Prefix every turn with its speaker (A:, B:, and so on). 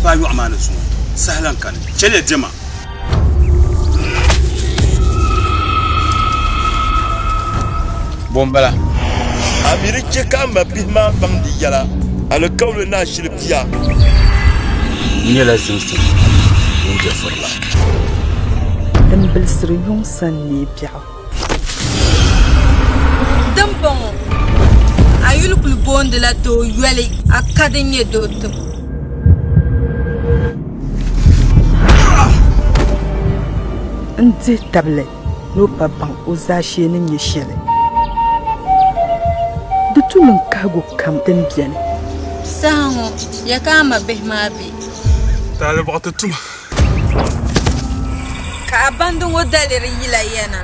A: pa yu amana su sahlan kan chele dema
B: bombala
C: Amerike kama bihma bamdi yala ala kawle na shirbiya
A: ni la simsi mun je forla
D: dan bilsiri yung sanni biaw
E: dambon ayul kul bonde la to yele akadenye dotum
D: nti table no babang uzashi ni nyeshele dutulun kago kam den bien
E: sahango yakama behmabi
A: tale baqta tuma
E: ka abandongo daleri yila yana